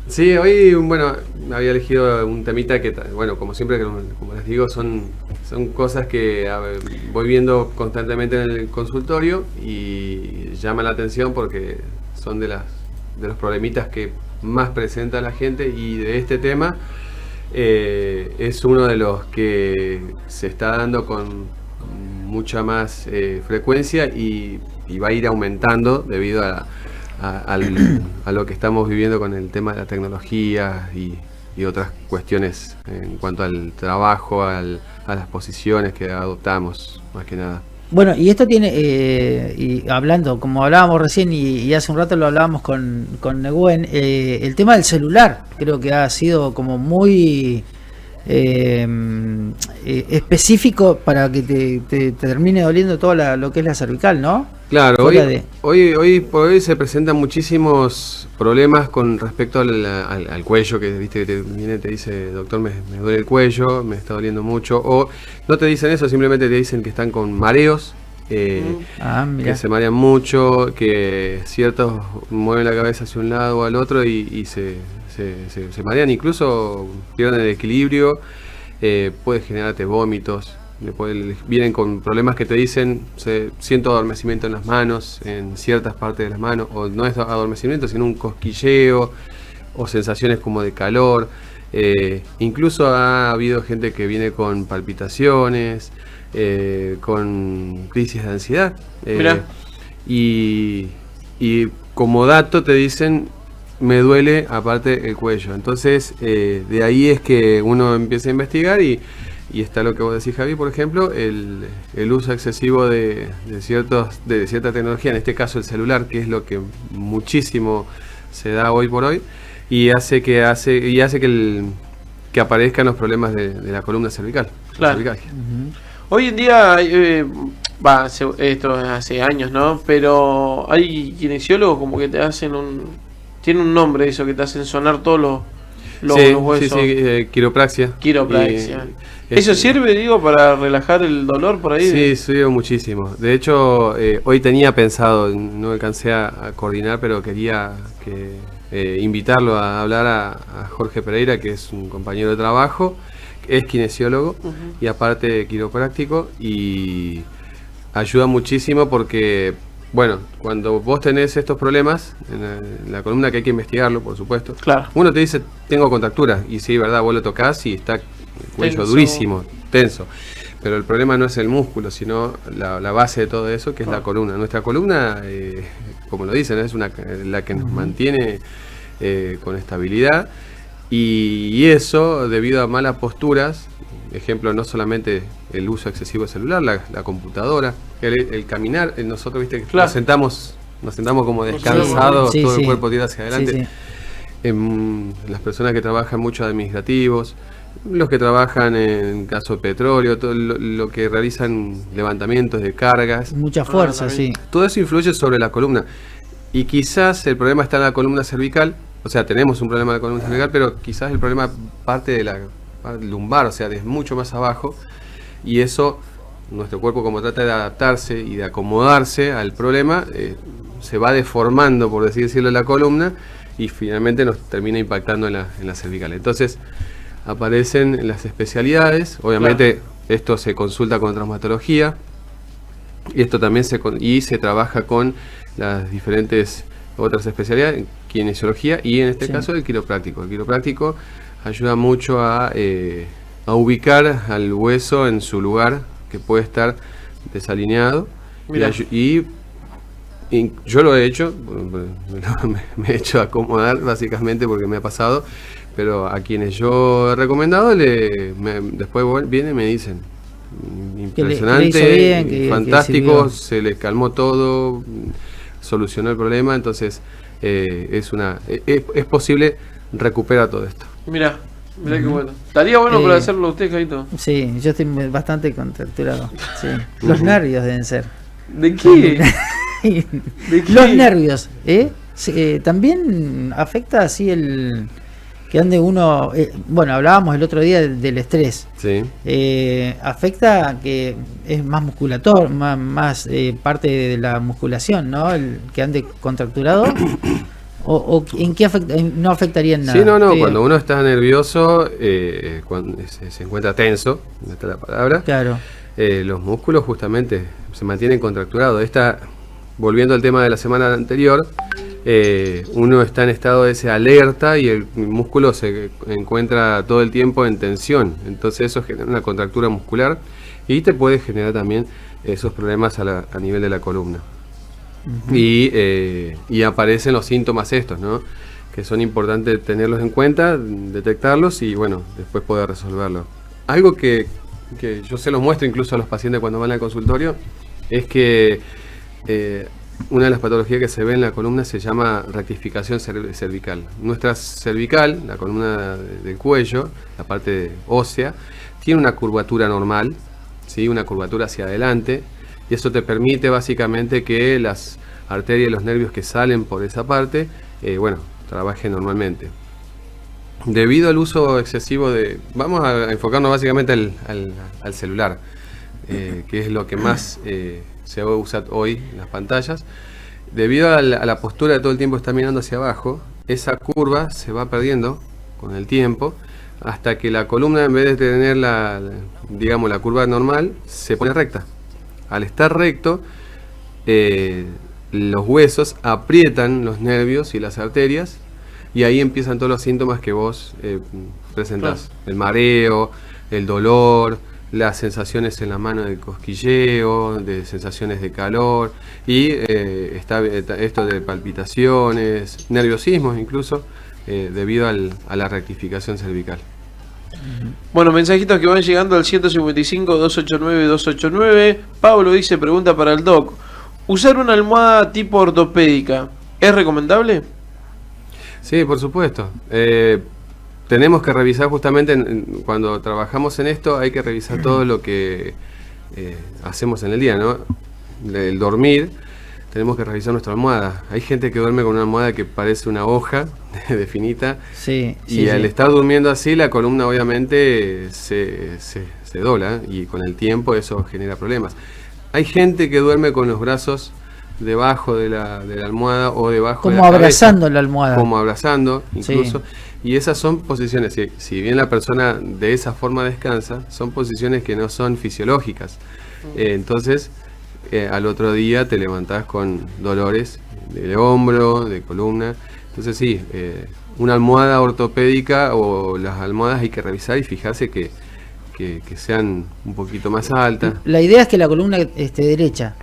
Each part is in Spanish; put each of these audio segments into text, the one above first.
Sí, hoy, bueno, había elegido un temita que, bueno, como siempre, como les digo, son cosas que voy viendo constantemente en el consultorio y llama la atención porque son de los problemitas que más presenta la gente, y de este tema es uno de los que se está dando con mucha más frecuencia y va a ir aumentando debido a lo que estamos viviendo con el tema de la tecnología y otras cuestiones en cuanto al trabajo, a las posiciones que adoptamos, más que nada. Bueno, y esto tiene, y hablando, como hablábamos recién y hace un rato lo hablábamos con Nehuen, el tema del celular, creo que ha sido como muy específico para que te termine doliendo todo lo que es la cervical, ¿no? Claro, hoy por hoy se presentan muchísimos problemas con respecto al cuello, que viste que te dice, doctor, me duele el cuello, me está doliendo mucho, o no te dicen eso, simplemente te dicen que están con mareos, que se marean mucho, que ciertos mueven la cabeza hacia un lado o al otro y se marean, incluso pierden el equilibrio, puede generarte vómitos. Después vienen con problemas que te dicen, siento adormecimiento en las manos, en ciertas partes de las manos, o no es adormecimiento, sino un cosquilleo, o sensaciones como de calor. Incluso ha habido gente que viene con palpitaciones, con crisis de ansiedad. Y como dato te dicen, me duele aparte el cuello. Entonces, de ahí es que uno empieza a investigar y está lo que vos decís, Javi, por ejemplo, el uso excesivo de cierta tecnología, en este caso el celular, que es lo que muchísimo se da hoy por hoy, y hace que aparezcan los problemas de la columna cervical. Claro. Hoy en día, esto es hace años, ¿no? Pero hay kinesiólogos como que te hacen tiene un nombre eso, que te hacen sonar todos los huesos. Sí, quiropraxia. ¿Eso sirve, digo, para relajar el dolor por ahí? Sí, sirve muchísimo. De hecho, hoy tenía pensado, no alcancé a coordinar, pero quería invitarlo a hablar a Jorge Pereira, que es un compañero de trabajo, es kinesiólogo y aparte quiropráctico, y ayuda muchísimo porque, bueno, cuando vos tenés estos problemas en la columna, que hay que investigarlo, por supuesto. Claro. Uno te dice, tengo contractura, y sí, verdad, vos lo tocás y está el cuello tenso, durísimo, tenso. Pero el problema no es el músculo, sino la base de todo eso, que es la columna. Nuestra columna, como lo dicen, es la que nos mantiene con estabilidad. Y eso, debido a malas posturas, ejemplo, no solamente el uso excesivo de celular, la computadora, el caminar, nosotros, viste, que nos sentamos como descansados, todo el cuerpo tira hacia adelante. Las personas que trabajan mucho administrativos, los que trabajan en caso de petróleo, todo lo que realizan levantamientos de cargas, mucha fuerza, todo eso influye sobre la columna, y quizás el problema está en la columna cervical. O sea, tenemos un problema de la columna cervical, pero quizás el problema parte de la lumbar, o sea, de mucho más abajo, y eso, nuestro cuerpo, como trata de adaptarse y de acomodarse al problema, se va deformando, por así decirlo, la columna, y finalmente nos termina impactando en la cervical. Entonces aparecen las especialidades, obviamente esto se consulta con traumatología, y esto también se trabaja con las diferentes otras especialidades, kinesiología y en este caso el quiropráctico. El quiropráctico ayuda mucho a ubicar al hueso en su lugar, que puede estar desalineado. Y yo lo he hecho, me he hecho acomodar básicamente porque me ha pasado, pero a quienes yo he recomendado, después vienen y me dicen, impresionante, fantástico, se les calmó todo, solucionó el problema. Entonces es posible recuperar todo esto. Mirá qué bueno. Estaría bueno para hacerlo usted, Jaito. Sí, yo estoy bastante contracturado. Sí. Los nervios deben ser. ¿De qué? Los nervios, también afecta así que ande uno, bueno, hablábamos el otro día del estrés. Sí. Afecta que es más musculator, más parte de la musculación, ¿no? El que ande contracturado. ¿O en qué no afectaría en nada? Sí, no, cuando uno está nervioso, cuando se encuentra tenso, no está la palabra, claro. Los músculos justamente se mantienen contracturados. Volviendo al tema de la semana anterior, uno está en estado de ese alerta y el músculo se encuentra todo el tiempo en tensión. Entonces eso genera una contractura muscular y te puede generar también esos problemas a nivel de la columna. Uh-huh. Y aparecen los síntomas estos, ¿no? Que son importantes tenerlos en cuenta, detectarlos y bueno, después poder resolverlo. Algo que yo se los muestro incluso a los pacientes cuando van al consultorio es que una de las patologías que se ve en la columna se llama rectificación cervical. Nuestra cervical, la columna del cuello, la parte ósea, tiene una curvatura normal, ¿sí? Una curvatura hacia adelante, y eso te permite básicamente que las arterias y los nervios que salen por esa parte, trabajen normalmente. Debido al uso excesivo vamos a enfocarnos básicamente al celular, que es lo que más se usa hoy en las pantallas. Debido a la postura de todo el tiempo estar mirando hacia abajo, esa curva se va perdiendo con el tiempo hasta que la columna, en vez de tener la curva normal, se pone recta. Al estar recto, los huesos aprietan los nervios y las arterias y ahí empiezan todos los síntomas que vos presentás. Claro. El mareo, el dolor, las sensaciones en la mano de cosquilleo, de sensaciones de calor y está esto de palpitaciones, nerviosismos incluso, debido a la rectificación cervical. Bueno, mensajitos que van llegando al 155-289-289. Pablo dice, pregunta para el doc: ¿usar una almohada tipo ortopédica es recomendable? Sí, por supuesto. Tenemos que revisar justamente cuando trabajamos en esto, hay que revisar todo lo que hacemos en el día, ¿no? El dormir, tenemos que revisar nuestra almohada. Hay gente que duerme con una almohada que parece una hoja de finita, y al estar durmiendo así, la columna obviamente se dobla y con el tiempo eso genera problemas. Hay gente que duerme con los brazos debajo de la almohada o debajo de la cabeza, como abrazando la almohada, como abrazando incluso, y esas son posiciones, si bien la persona de esa forma descansa, son posiciones que no son fisiológicas. Entonces al otro día te levantás con dolores de hombro, de columna. Entonces sí, una almohada ortopédica o las almohadas hay que revisar y fijarse que sean un poquito más altas. La idea es que la columna esté derecha.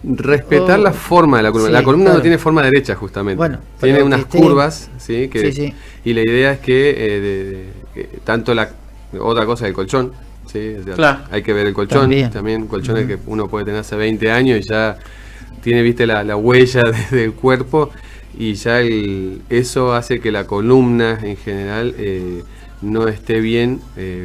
Respetar la forma de la columna. La columna no tiene forma derecha, justamente. Bueno, tiene unas curvas, ¿sí? Y la idea es que tanto otra cosa del colchón, ¿sí? O sea, claro. Hay que ver el colchón, también colchones que uno puede tener hace 20 años y ya tiene, viste, la huella del cuerpo, y ya eso hace que la columna en general no esté bien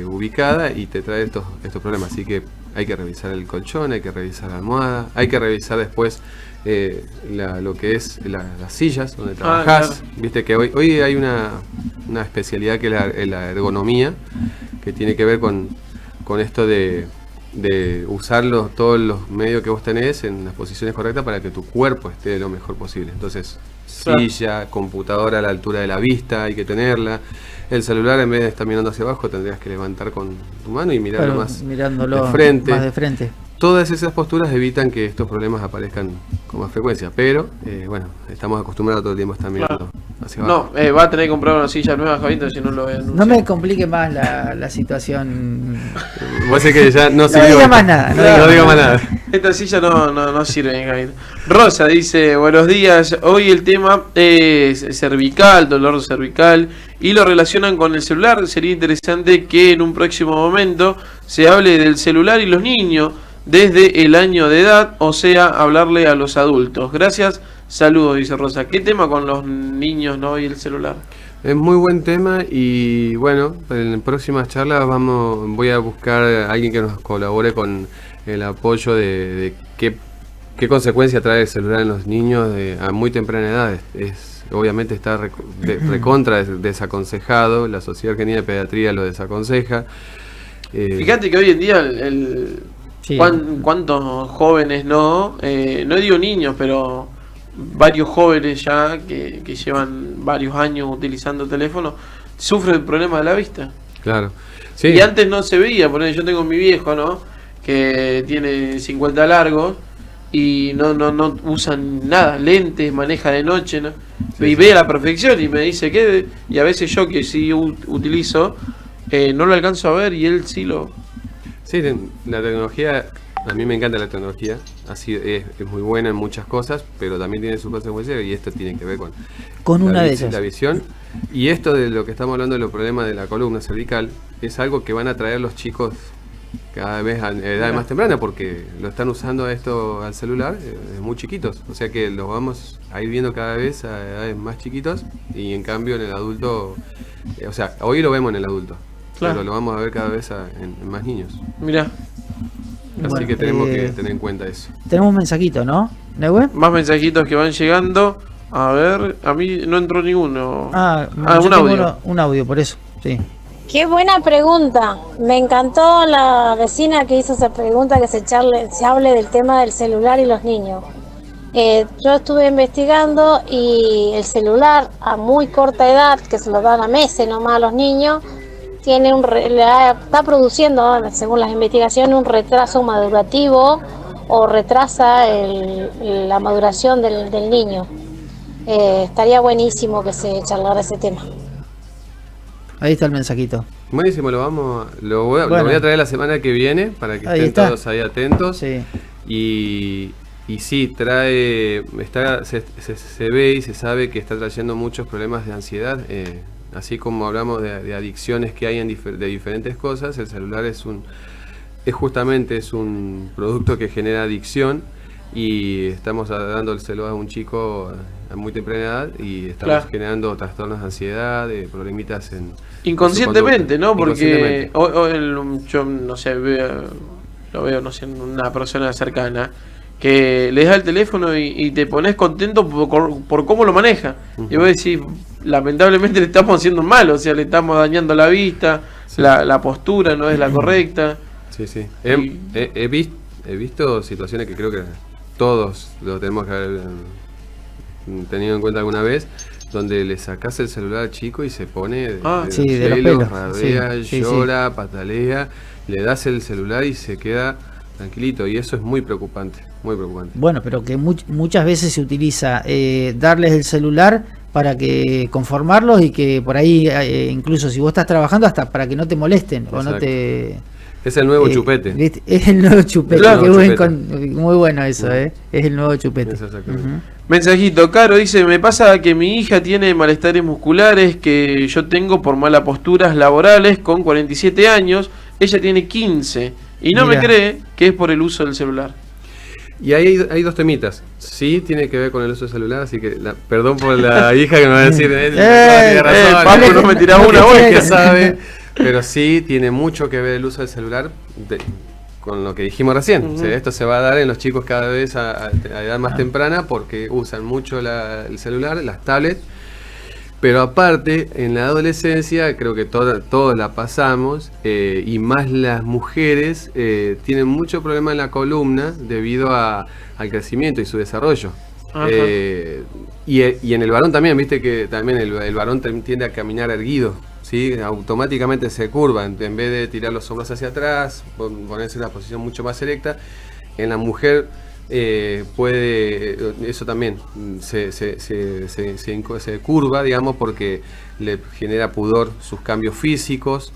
ubicada y te trae estos problemas. Así que hay que revisar el colchón, hay que revisar la almohada, hay que revisar después lo que es las sillas donde trabajás. Claro. Viste que hoy hay una especialidad que es la ergonomía, que tiene que ver con esto de usar todos los medios que vos tenés en las posiciones correctas para que tu cuerpo esté lo mejor posible. Entonces, silla, computadora a la altura de la vista, hay que tenerla. El celular, en vez de estar mirando hacia abajo, tendrías que levantar con tu mano y mirarlo mirándolo de frente. Más de frente. Todas esas posturas evitan que estos problemas aparezcan con más frecuencia, pero estamos acostumbrados todo el tiempo a estar mirando hacia abajo. No, va a tener que comprar una silla nueva, Javito, si no lo ve. No me complique más la situación. Vos sé que ya no sirve. No diga más nada. No diga más nada. Esta silla no sirve, Javito. Rosa dice, buenos días, hoy el tema es cervical, dolor cervical, y lo relacionan con el celular. Sería interesante que en un próximo momento se hable del celular y los niños desde el año de edad, o sea, hablarle a los adultos. Gracias, saludos, dice Rosa. ¿Qué tema con los niños, no, y el celular? Es muy buen tema, y bueno, en próximas charlas voy a buscar a alguien que nos colabore con el apoyo de qué consecuencia trae el celular en los niños a muy temprana edad. Obviamente está recontra desaconsejado, la Sociedad Argentina de Pediatría lo desaconseja. Fíjate que hoy en día ¿cuántos jóvenes no digo niños, pero varios jóvenes ya que llevan varios años utilizando teléfono, sufren el problema de la vista. Claro. Sí. Y antes no se veía, por ejemplo, yo tengo mi viejo, ¿no? Que tiene 50 largos y no usan nada, lentes, maneja de noche, ¿no? Sí, Y ve a la perfección y me dice que, y a veces yo que sí utilizo, no lo alcanzo a ver y él sí lo... Sí, la tecnología, a mí me encanta la tecnología, así es muy buena en muchas cosas, pero también tiene sus consecuencias y esto tiene que ver con una de ellas. La visión. Y esto de lo que estamos hablando de los problemas de la columna cervical es algo que van a traer los chicos cada vez a edad más temprana, porque lo están usando esto al celular desde muy chiquitos, o sea que lo vamos a ir viendo cada vez a edades más chiquitos, y en cambio en el adulto, o sea, hoy lo vemos en el adulto, Claro. pero lo vamos a ver cada vez en más niños. Mirá, Así Bueno, que tenemos que tener en cuenta eso. Tenemos un mensajito, ¿no, Nehue? más mensajitos que van llegando. A ver, a mí no entró ninguno. Yo un tengo audio. un audio, por eso, sí. Qué buena pregunta. Me encantó la vecina que hizo esa pregunta, que se hable del tema del celular y los niños. Yo estuve investigando y el celular a muy corta edad, que se lo dan a meses nomás a los niños, está produciendo, según las investigaciones, un retraso madurativo o retrasa la maduración del niño. Estaría buenísimo que se charlara ese tema. Ahí está el mensajito. Buenísimo, lo voy a traer la semana que viene para que Ahí estén está. todos ahí atentos. Sí. Y sí, se ve y se sabe que está trayendo muchos problemas de ansiedad. Así como hablamos de adicciones que hay de diferentes cosas, el celular es justamente un producto que genera adicción, y estamos dando el celular a un chico a muy temprana edad y estamos Claro. generando trastornos de ansiedad, problemitas Inconscientemente, ¿no? Porque Inconscientemente. yo no sé, lo veo, no sé, en una persona cercana que le das el teléfono y te pones contento por cómo lo maneja. Y vos decís, lamentablemente le estamos haciendo mal, o sea, le estamos dañando la vista, Sí. la postura no es la correcta. Sí, sí. Y- He visto situaciones que creo que todos lo tenemos que haber tenido en cuenta alguna vez, donde le sacás el celular al chico y se pone Sí, de los pelos. rabea, Sí, sí, llora, patalea, le das el celular y se queda tranquilito, y eso es muy preocupante, muy preocupante. Bueno, pero que muchas veces se utiliza darles el celular para que conformarlos, y que por ahí, incluso si vos estás trabajando, hasta para que no te molesten o no Exacto. te... Es el nuevo chupete. ¿viste? Es el nuevo chupete. Claro, Qué buen chupete. muy bueno eso, Es el nuevo chupete. Es exactamente. Ujú. Mensajito, Caro dice, me pasa que mi hija tiene malestares musculares que yo tengo por malas posturas laborales con 47 años, ella tiene 15 y no Mira. me cree que es por el uso del celular. Y hay dos temitas. Sí, tiene que ver con el uso del celular, así que perdón por la hija que me va a decir, tiene razón, Paco, no me tirás porque una, güey. que sabe, pero sí tiene mucho que ver el uso del celular con lo que dijimos recién. O sea, esto se va a dar en los chicos cada vez a edad más temprana, porque usan mucho el celular, las tablets. Pero aparte, en la adolescencia, creo que todos la pasamos, y más las mujeres tienen mucho problema en la columna debido al crecimiento y su desarrollo. Ajá. Y en el varón también, viste que también el varón tiende a caminar erguido, ¿sí? Automáticamente se curva, en vez de tirar los hombros hacia atrás, ponerse en una posición mucho más erecta. En la mujer eso también se curva, digamos, porque le genera pudor sus cambios físicos,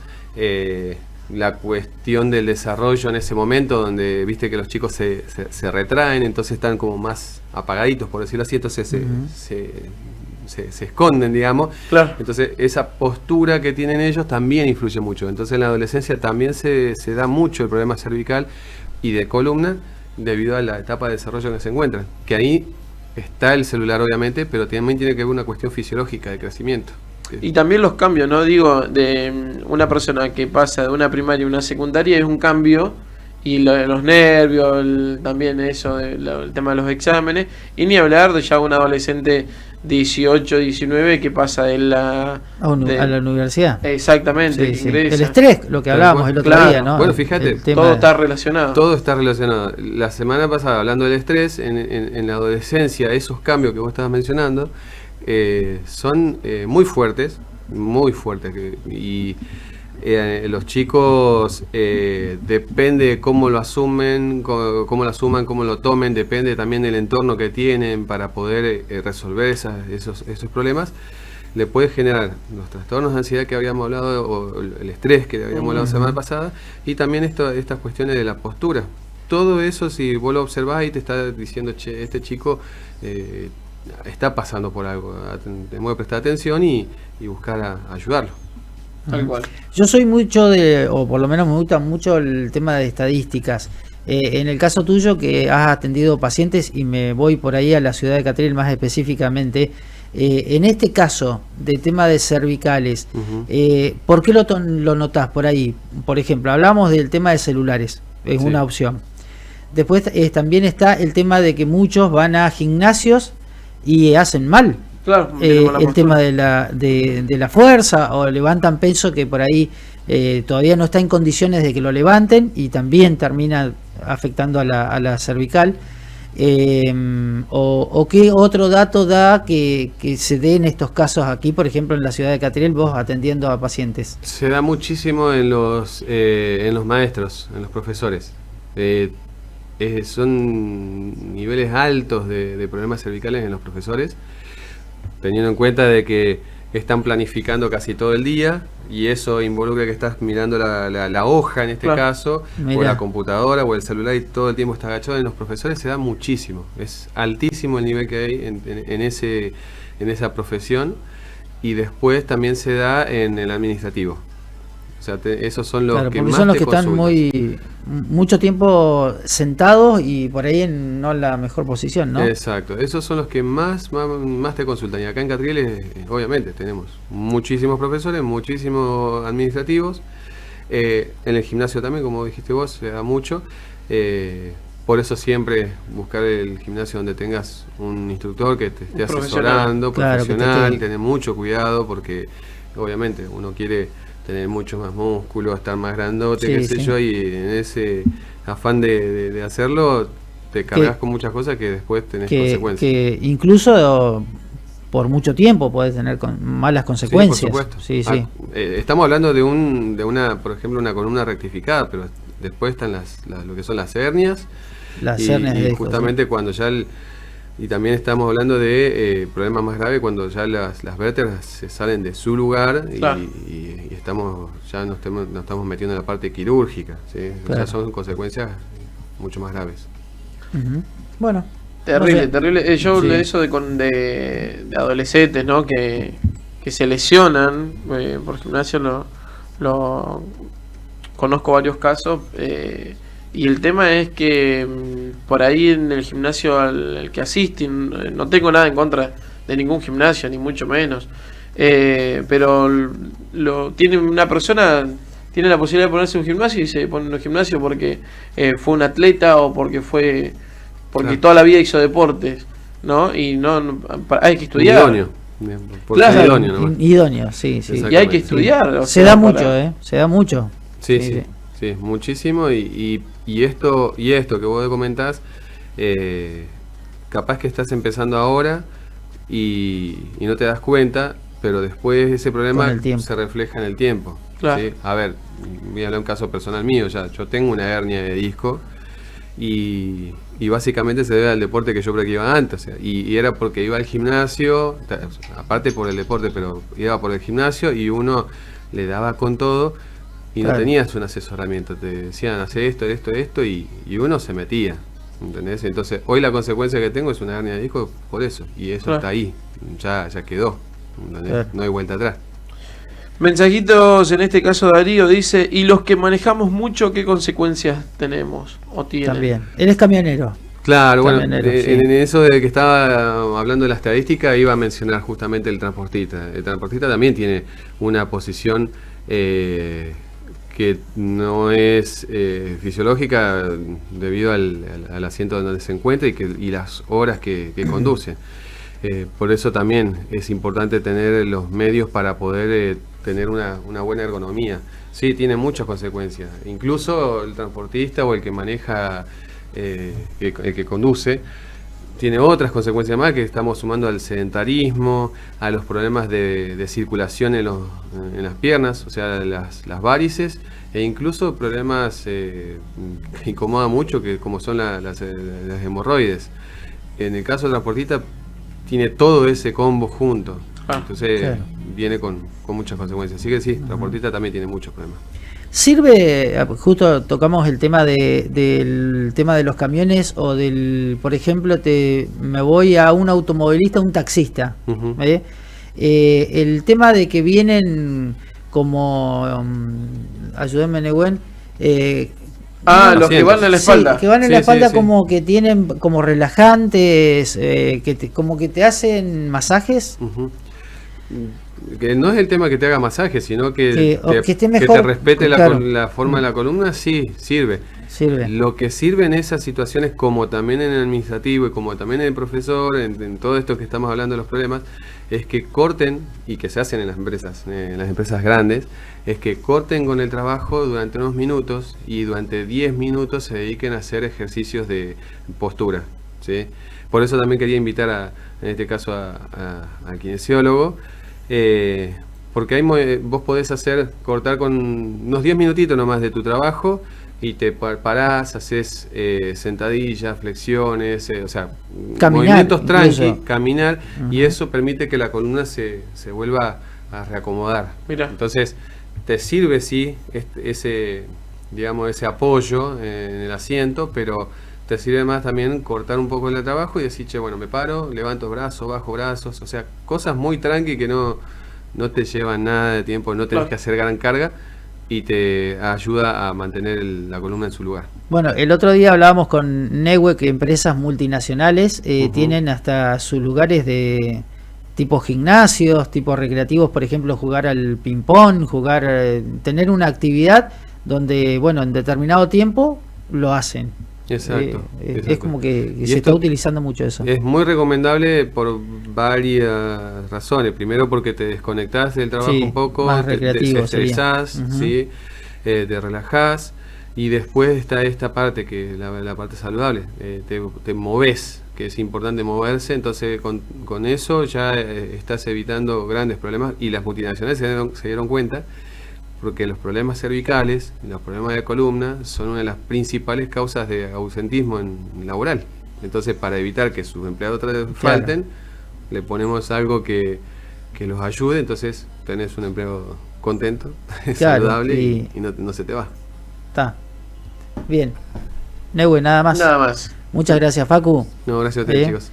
la cuestión del desarrollo en ese momento, donde viste que los chicos se retraen, entonces están como más apagaditos, por decirlo así, entonces se esconden, digamos. Claro. Entonces esa postura que tienen ellos también influye mucho. Entonces en la adolescencia también se da mucho el problema cervical y de columna, debido a la etapa de desarrollo en que se encuentran, que ahí está el celular obviamente, pero también tiene que ver una cuestión fisiológica de crecimiento. Y también los cambios, ¿no? Digo, de una persona que pasa de una primaria a una secundaria es un cambio, y los nervios, también eso, el tema de los exámenes, y ni hablar de ya un adolescente 18, 19 que pasa de la... A la universidad. Exactamente, Sí, sí. ingresa. El estrés, lo que hablábamos el otro Claro. día, ¿no? Bueno, fíjate, El tema Todo está relacionado. Todo está relacionado. La semana pasada, hablando del estrés, en la adolescencia, esos cambios que vos estabas mencionando son muy fuertes, y los chicos, depende cómo lo asumen, cómo lo asuman, cómo lo tomen, depende también del entorno que tienen para poder resolver esos problemas. Le puede generar los trastornos de ansiedad que habíamos hablado, o el estrés que habíamos hablado la semana pasada, y también estas cuestiones de la postura. Todo eso, si vos lo observás y te está diciendo, che, este chico está pasando por algo, tenemos que prestar atención y buscar ayudarlo. Tal cual. Yo soy o por lo menos me gusta mucho el tema de estadísticas. En el caso tuyo, que has atendido pacientes, y me voy por ahí a la ciudad de Catriel más específicamente, en este caso de tema de cervicales, ¿por qué lo notás por ahí? Por ejemplo, hablamos del tema de celulares, es una opción. Después también está el tema de que muchos van a gimnasios y hacen mal. Claro, El tema de la fuerza, o levantan peso que por ahí todavía no está en condiciones de que lo levanten, y también termina afectando a la cervical. O qué otro dato da que se dé en estos casos aquí, por ejemplo, en la ciudad de Catriel, vos atendiendo a pacientes? Se da muchísimo en los maestros, en los profesores. Son niveles altos de problemas cervicales en los profesores, teniendo en cuenta de que están planificando casi todo el día, y eso involucra que estás mirando la hoja en este caso, o la computadora o el celular, y todo el tiempo está agachado. En los profesores se da muchísimo, es altísimo el nivel que hay en esa profesión, y después también se da en el administrativo. O sea, esos son los que más son los que consultan. están mucho tiempo sentados y por ahí no en la mejor posición, ¿no? Exacto, esos son los que más te consultan. Y acá en Catriel, obviamente, tenemos muchísimos profesores, muchísimos administrativos. En el gimnasio también, como dijiste vos, se da mucho. Por eso siempre buscar el gimnasio donde tengas un instructor que te esté asesorando, profesional, tener mucho cuidado, porque obviamente uno quiere tener mucho más músculo, estar más grandote, qué sé yo, y en ese afán de hacerlo te cargas con muchas cosas que después tenés consecuencias. Que incluso por mucho tiempo puedes tener malas consecuencias. Sí, por supuesto. Estamos hablando de una, por ejemplo, una columna rectificada, pero después están lo que son las hernias. Y justamente cuando ya y también estamos hablando de problemas más graves cuando ya las vértebras se salen de su lugar, y estamos nos estamos metiendo en la parte quirúrgica, ¿sí? Ya son consecuencias mucho más graves. Bueno, terrible, terrible. Yo de eso de adolescentes, ¿no? Que se lesionan por gimnasio, lo conozco varios casos. Y el tema es que por ahí en el gimnasio al que asisten, no tengo nada en contra de ningún gimnasio, ni mucho menos, pero tiene una persona, tiene la posibilidad de ponerse en un gimnasio y se pone en un gimnasio porque fue un atleta, o porque toda la vida hizo deportes, ¿no? Y hay que estudiar. Idóneo. Claro, idóneo, sí. Y hay que estudiar. Se da mucho, se da mucho. Sí, muchísimo, y esto que vos comentás, capaz que estás empezando ahora y no te das cuenta, pero después ese problema se refleja en el tiempo. Claro. ¿Sí? A ver, voy a hablar de un caso personal mío. Yo tengo una hernia de disco, y básicamente se debe al deporte que yo practicaba antes, o sea, y era porque iba al gimnasio, aparte por el deporte, pero iba por el gimnasio y uno le daba con todo. Y no tenías un asesoramiento, te decían hacer esto, y uno se metía, ¿entendés? Entonces, hoy la consecuencia que tengo es una hernia de disco por eso, y eso está ahí, ya quedó, ¿entendés? No hay vuelta atrás. Mensajitos, en este caso Darío dice, ¿y los que manejamos mucho qué consecuencias tenemos o tienen? También, él es camionero. Claro, bueno, en eso de que estaba hablando de la estadística, iba a mencionar justamente el transportista. El transportista también tiene una posición que no es fisiológica debido al asiento donde se encuentra y las horas que conduce. Por eso también es importante tener los medios para poder tener una buena ergonomía. Sí, tiene muchas consecuencias. Incluso el transportista o el que maneja, el que conduce, tiene otras consecuencias más, que estamos sumando al sedentarismo, a los problemas de circulación en las piernas, o sea, las varices, e incluso problemas que incomodan mucho, que como son las hemorroides. En el caso del transportista, tiene todo ese combo junto. Entonces claro, viene con muchas consecuencias. Así que sí, el transportista también tiene muchos problemas. Sirve, justo tocamos el tema del tema de los camiones o del, por ejemplo, me voy a un automovilista, un taxista. Ujú. El tema de que vienen como, ayúdame Nehuen, Los que van en la espalda. sí, que van en Sí, la espalda sí. como que tienen como relajantes, como que te hacen masajes. Ujú. Que no es el tema que te haga masaje, sino que O que esté que mejor, te respete claro. la forma de la columna, sí, sirve. Sirve. Lo que sirve en esas situaciones, como también en el administrativo y como también en el profesor, en todo esto que estamos hablando de los problemas, es que corten, y que se hacen en las empresas grandes, es que corten con el trabajo durante unos minutos y durante 10 minutos se dediquen a hacer ejercicios de postura, ¿sí? Por eso también quería invitar en este caso al kinesiólogo, porque vos podés cortar con unos 10 minutitos nomás de tu trabajo y te parás, haces sentadillas, flexiones, o sea, Caminar, movimientos tranqui, incluso. caminar, y Ujú. eso permite que la columna se vuelva a reacomodar. Mira. Entonces, te sirve, sí, digamos, ese apoyo en el asiento, pero te sirve más también cortar un poco el trabajo y decir, che, bueno, me paro, levanto brazos, bajo brazos, o sea, cosas muy tranqui que no te llevan nada de tiempo, no tenés Claro. que hacer gran carga y te ayuda a mantener la columna en su lugar. Bueno, el otro día hablábamos con Newe que empresas multinacionales Ujú. tienen hasta sus lugares de tipo gimnasios, tipo recreativos, por ejemplo, jugar al ping-pong, tener una actividad donde, bueno, en determinado tiempo lo hacen. Exacto, Es exacto. como que Y se esto está utilizando mucho eso. Es muy recomendable por varias razones. Primero, porque te desconectás del trabajo Sí, un poco, más te recreativo sería. desestresás, Ujú. ¿sí? Te relajás, y después está esta parte, que la parte saludable, te movés, que es importante moverse, entonces con eso ya estás evitando grandes problemas, y las multinacionales se dieron cuenta, porque los problemas cervicales y los problemas de columna son una de las principales causas de ausentismo laboral. Entonces, para evitar que sus empleados falten, le ponemos algo que los ayude, entonces tenés un empleo contento, Claro, saludable, y- y no se te va. Está. Bien. Newe, nada más. Nada más. Muchas gracias, Facu. No, gracias a ustedes, Bien. chicos.